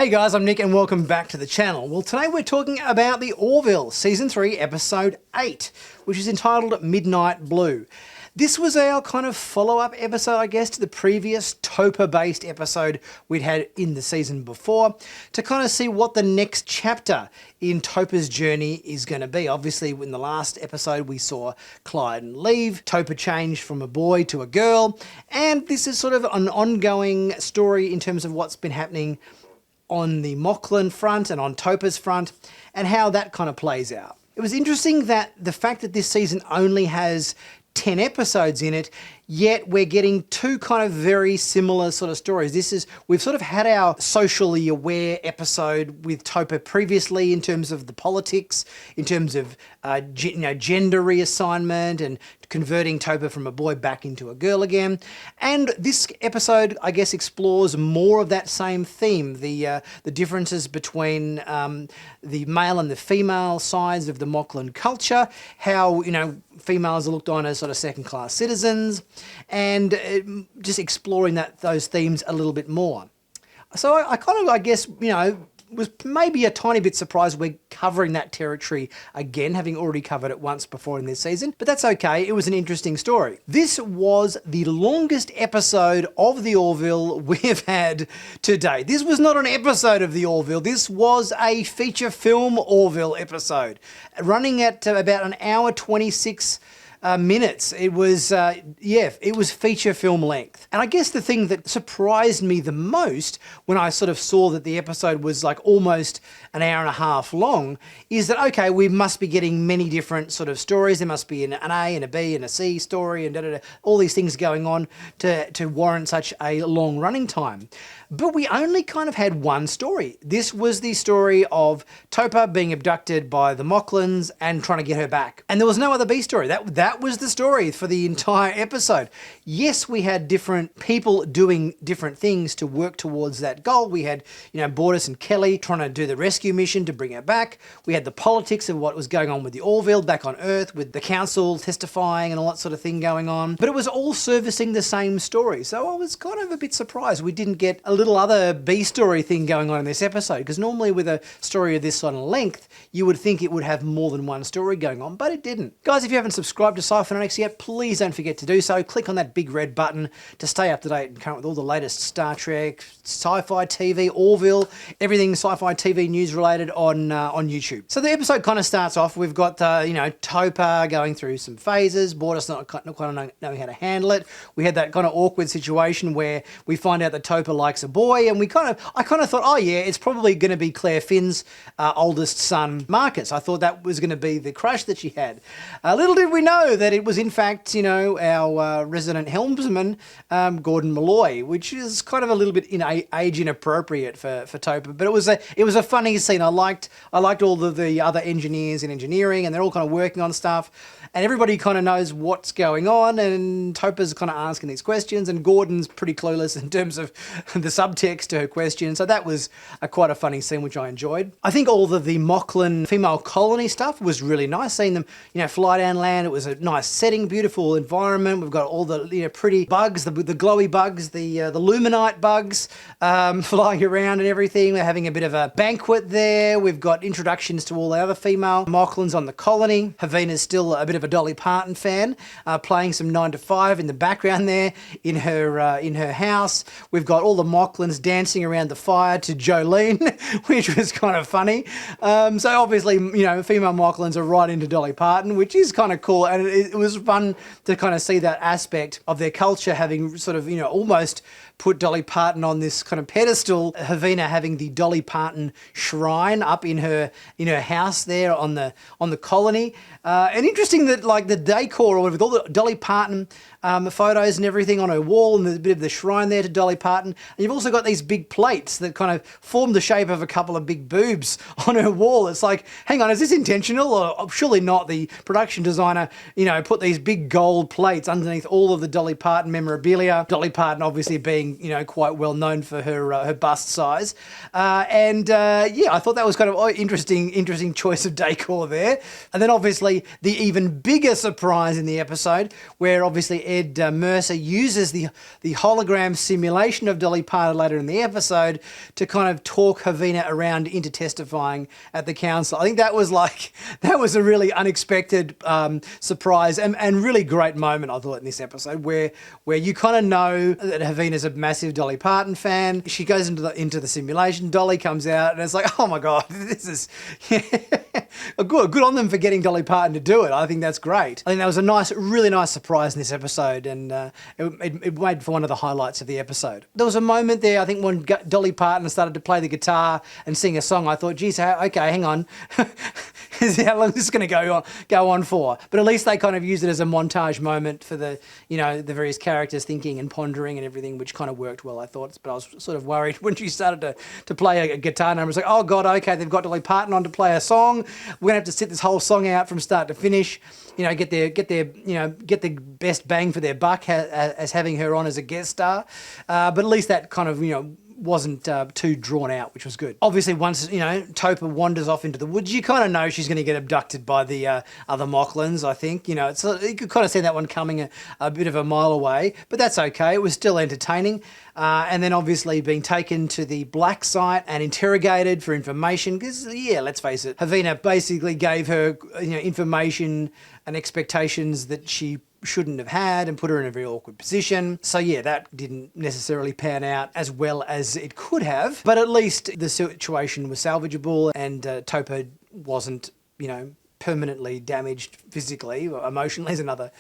Hey guys, I'm Nick and welcome back to the channel. Well, today we're talking about The Orville, Season 3, Episode 8, which is entitled Midnight Blue. This was our kind of follow-up episode, I guess, to the previous Topa-based episode we'd had in the season before, to kind of see what the next chapter in Topa's journey is going to be. Obviously, in the last episode, we saw Clyde leave, Topa change from a boy to a girl, and this is sort of an ongoing story in terms of what's been happening on the Moclan front and on Topa's front, and how that kind of plays out. It was interesting that the fact that this season only has 10 episodes in it, yet we're getting two kind of very similar sort of stories. We've sort of had our socially aware episode with Topa previously in terms of the politics, in terms of gender reassignment and converting Topa from a boy back into a girl again. And this episode, I guess, explores more of that same theme, the differences between the male and the female sides of the Moclan culture, how, females are looked on as sort of second-class citizens, and just exploring those themes a little bit more. So I kind of, I guess, was maybe a tiny bit surprised we're covering that territory again, having already covered it once before in this season, but that's okay. It was an interesting story. This was the longest episode of The Orville we've had to date. This was not an episode of The Orville. This was a feature film Orville episode, running at about an hour 26 minutes. It was, it was feature film length. And I guess the thing that surprised me the most when I sort of saw that the episode was like almost an hour and a half long is that, okay, we must be getting many different sort of stories. There must be an A and a B and a C story and all these things going on to warrant such a long running time. But we only kind of had one story. This was the story of Topa being abducted by the Moclans and trying to get her back. And there was no other B story. That was the story for the entire episode. Yes, we had different people doing different things to work towards that goal. We had, Bortus and Kelly trying to do the rescue mission to bring her back. We had the politics of what was going on with the Orville back on Earth, with the council testifying and all that sort of thing going on. But it was all servicing the same story. So I was kind of a bit surprised we didn't get a little other B story thing going on in this episode, because normally with a story of this sort of length, you would think it would have more than one story going on, but it didn't. Guys, if you haven't subscribed to Sci Fanatics yet, please don't forget to do so. Click on that big red button to stay up to date and current with all the latest Star Trek, sci-fi TV, Orville, everything sci-fi TV news related on YouTube. So the episode kind of starts off, we've got, Topa going through some phases, Bortus not quite knowing how to handle it. We had that kind of awkward situation where we find out that Topa likes a boy, and I kind of thought, oh yeah, it's probably going to be Claire Finn's oldest son, Marcus. I thought that was going to be the crush that she had. Little did we know that it was in fact, our resident helmsman, Gordon Malloy, which is kind of a little bit age inappropriate for Topa, but it was a funny scene. I liked all of the other engineers in engineering, and they're all kind of working on stuff, and everybody kind of knows what's going on, and Topa's kind of asking these questions, and Gordon's pretty clueless in terms of the subtext to her question. So that was quite a funny scene, which I enjoyed. I think all of the Moclan female colony stuff was really nice, seeing them, fly down land. It was a nice setting, beautiful environment. We've got all the pretty bugs, the glowy bugs, the luminite bugs flying around and everything. We're having a bit of a banquet there. We've got introductions to all the other female Moclans on the colony. Havina's still a bit of a Dolly Parton fan, playing some 9 to 5 in the background there in her house. We've got all the Moclans dancing around the fire to Jolene, which was kind of funny. So obviously, female Moclans are right into Dolly Parton, which is kind of cool, and it was fun to kind of see that aspect of their culture having sort of, almost put Dolly Parton on this kind of pedestal. Havina having the Dolly Parton shrine up in her house there on the colony. And interesting that like the decor with all the Dolly Parton photos and everything on her wall, and there's a bit of the shrine there to Dolly Parton. And you've also got these big plates that kind of form the shape of a couple of big boobs on her wall. It's like, hang on, is this intentional? Or surely not. The production designer put these big gold plates underneath all of the Dolly Parton memorabilia. Dolly Parton obviously being, quite well known for her bust size. I thought that was kind of interesting choice of decor there. And then obviously the even bigger surprise in the episode, where obviously Ed Mercer uses the hologram simulation of Dolly Parton later in the episode to kind of talk Havina around into testifying at the council. I think that was a really unexpected surprise and really great moment, I thought, in this episode, where you kind of know that Havina's a massive Dolly Parton fan. She goes into the simulation. Dolly comes out, and it's like, oh my God, this is good on them for getting Dolly Parton to do it. I think that's great. I think that was a really nice surprise in this episode, and it made for one of the highlights of the episode. There was a moment there, I think, when Dolly Parton started to play the guitar and sing a song. I thought, geez, okay, hang on. How long is this going to go on for? But at least they kind of used it as a montage moment for the various characters thinking and pondering and everything, which kind of worked well, I thought. But I was sort of worried when she started to play a guitar number. I was like, oh God, okay, they've got Dolly Parton on to play a song. We're going to have to sit this whole song out from start to finish. Get the best bang for their buck as having her on as a guest star. But at least that kind of, wasn't too drawn out, which was good. Obviously, once, Topa wanders off into the woods, you kind of know she's going to get abducted by the other Mocklins, I think. You could kind of see that one coming a bit of a mile away, but that's okay. It was still entertaining. And then obviously being taken to the black site and interrogated for information, because, let's face it, Havina basically gave her, information and expectations that she shouldn't have had and put her in a very awkward position. So that didn't necessarily pan out as well as it could have, but at least the situation was salvageable, and Topa wasn't, permanently damaged physically or emotionally is another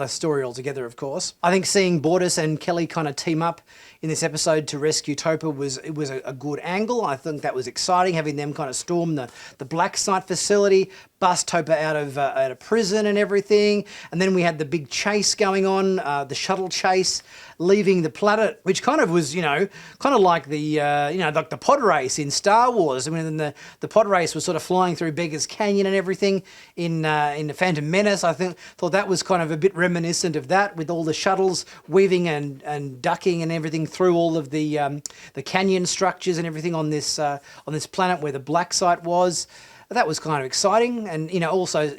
story altogether, of course. I think seeing Bortus and Kelly kind of team up in this episode to rescue Topa was a good angle. I think that was exciting, having them kind of storm the black site facility, bust Topa out of prison and everything. And then we had the big chase going on, the shuttle chase, leaving the planet, which kind of was, kind of like like the pod race in Star Wars. I mean, the pod race was sort of flying through Beggar's Canyon and everything in the Phantom Menace. I thought that was kind of a bit reminiscent of that, with all the shuttles weaving and ducking and everything through all of the canyon structures and everything on this planet where the black site was. That was kind of exciting, and also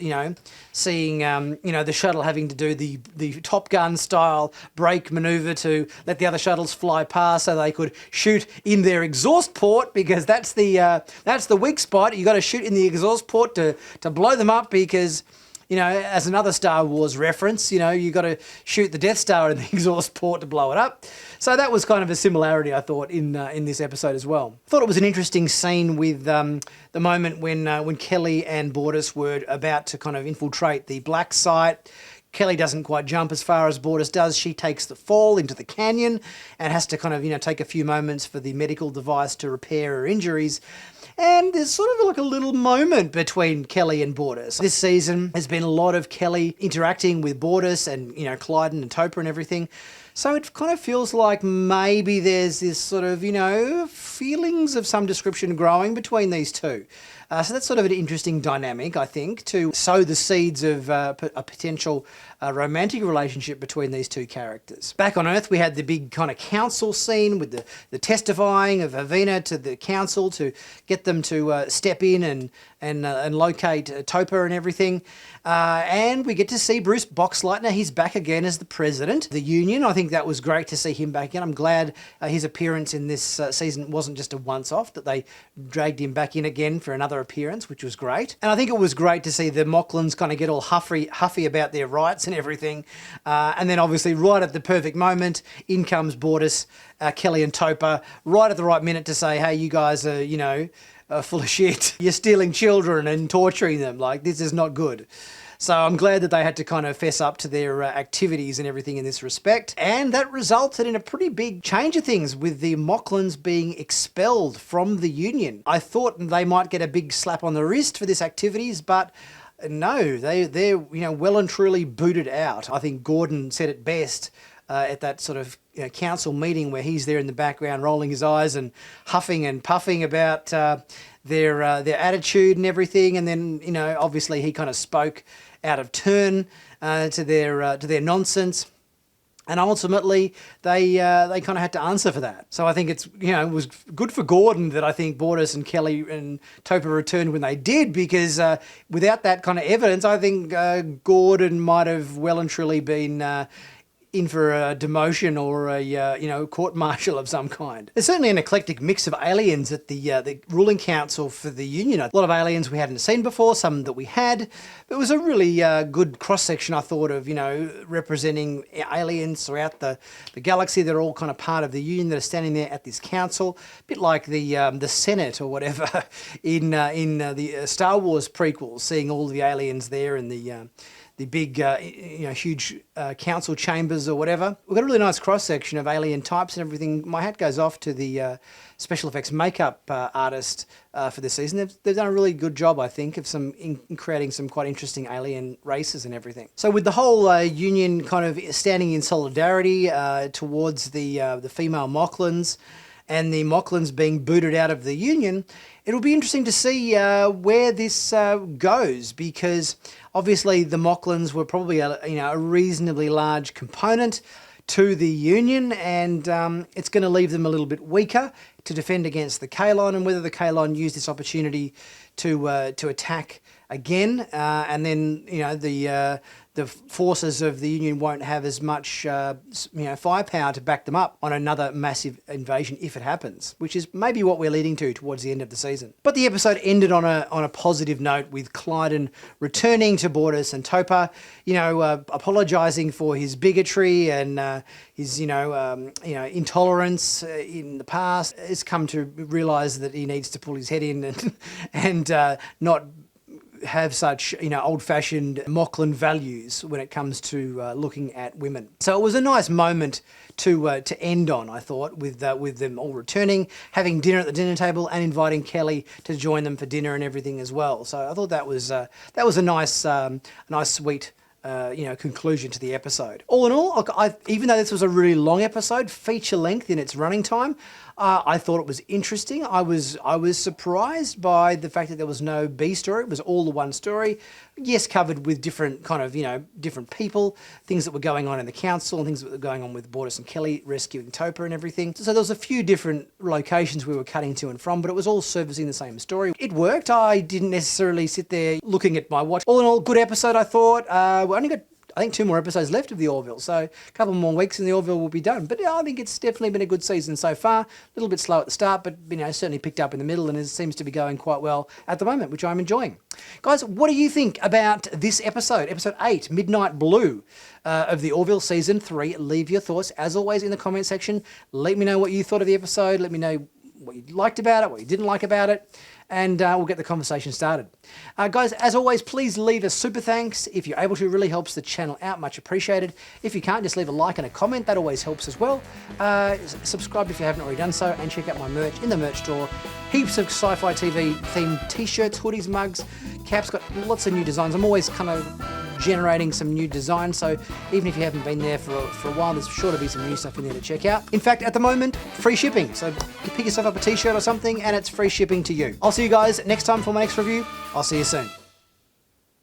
seeing the shuttle having to do the Top Gun style brake maneuver to let the other shuttles fly past so they could shoot in their exhaust port, because that's the weak spot. You got to shoot in the exhaust port to blow them up, because as another Star Wars reference, you got to shoot the Death Star in the exhaust port to blow it up. So that was kind of a similarity, I thought, in this episode as well. I thought it was an interesting scene with the moment when Kelly and Bortus were about to kind of infiltrate the black site. Kelly doesn't quite jump as far as Bortus does. She takes the fall into the canyon and has to kind of, take a few moments for the medical device to repair her injuries. And there's sort of like a little moment between Kelly and Bortus. This season has been a lot of Kelly interacting with Bortus and, Clyden and Topa and everything. So it kind of feels like maybe there's this sort of, feelings of some description growing between these two. So that's sort of an interesting dynamic, I think, to sow the seeds of a potential romantic relationship between these two characters. Back on Earth, we had the big kind of council scene with the testifying of Havina to the council to get them to step in and locate Topa and everything. And we get to see Bruce Boxleitner. He's back again as the president of the union. I think that was great to see him back in. I'm glad his appearance in this season wasn't just a once-off, that they dragged him back in again for another appearance, which was great. And I think it was great to see the Mocklins kind of get all huffy about their rights and everything. And then obviously right at the perfect moment, in comes Bortus, Kelly and Topa, right at the right minute to say, hey, you guys are, full of shit. You're stealing children and torturing them. Like, this is not good. So I'm glad that they had to kind of fess up to their activities and everything in this respect. And that resulted in a pretty big change of things, with the Mocklins being expelled from the Union. I thought they might get a big slap on the wrist for this activities, but no, they're well and truly booted out. I think Gordon said it best at that sort of council meeting, where he's there in the background rolling his eyes and huffing and puffing about their attitude and everything. And then, obviously he kind of spoke out of turn to their nonsense. And ultimately, they kind of had to answer for that. So I think it was good for Gordon that I think Bortus and Kelly and Topher returned when they did, because without that kind of evidence, I think Gordon might have well and truly been in for a demotion or a court-martial of some kind. There's certainly an eclectic mix of aliens at the ruling council for the Union. A lot of aliens we hadn't seen before, some that we had. It was a really good cross-section, I thought, of, representing aliens throughout the galaxy that are all kind of part of the Union that are standing there at this council. A bit like the Senate or whatever in the Star Wars prequels, seeing all the aliens there in the big, huge council chambers or whatever. We've got a really nice cross-section of alien types and everything. My hat goes off to the special effects makeup artist for this season. They've done a really good job, I think, of in creating some quite interesting alien races and everything. So with the whole Union kind of standing in solidarity towards the female Moclans, and the Moclans being booted out of the Union, it'll be interesting to see where this goes, because obviously the Moclans were probably a reasonably large component to the Union, and it's going to leave them a little bit weaker to defend against the Kaylon, and whether the Kaylon use this opportunity to attack again, and then the forces of the Union won't have as much firepower to back them up on another massive invasion if it happens, which is maybe what we're leading to towards the end of the season. But the episode ended on a positive note, with Klyden returning to Bortus and Topher, apologising for his bigotry and his intolerance in the past. Has come to realise that he needs to pull his head in and not have such old-fashioned Moclan values when it comes to looking at women. So it was a nice moment to end on, I thought, with them all returning, having dinner at the dinner table, and inviting Kelly to join them for dinner and everything as well. So I thought that was a nice sweet conclusion to the episode. All in all, even though this was a really long episode, feature length in its running time, I thought it was interesting. I was surprised by the fact that there was no B story. It was all the one story. Yes, covered with different kind of, different people, things that were going on in the council and things that were going on with Bortus and Kelly rescuing Topher and everything. So there was a few different locations we were cutting to and from, but it was all servicing the same story. It worked. I didn't necessarily sit there looking at my watch. All in all, good episode, I thought. We only got, I think, 2 more episodes left of the Orville, so a couple more weeks and the Orville will be done. But I think it's definitely been a good season so far. A little bit slow at the start, but certainly picked up in the middle, and it seems to be going quite well at the moment, which I'm enjoying. Guys, what do you think about this episode, episode 8, Midnight Blue of the Orville season 3? Leave your thoughts, as always, in the comment section. Let me know what you thought of the episode. Let me know what you liked about it, what you didn't like about it, and we'll get the conversation started. Guys, as always, please leave a super thanks. If you're able to, it really helps the channel out, much appreciated. If you can't, just leave a like and a comment, that always helps as well. Subscribe if you haven't already done so, and check out my merch in the merch store. Heaps of Sci-Fi TV themed t-shirts, hoodies, mugs, caps, got lots of new designs. I'm always kind of generating some new designs, so even if you haven't been there for a while, there's sure to be some new stuff in there to check out. In fact, at the moment, free shipping, so you pick yourself up a t-shirt or something and it's free shipping to you. I'll see you guys next time for my next review. I'll see you soon.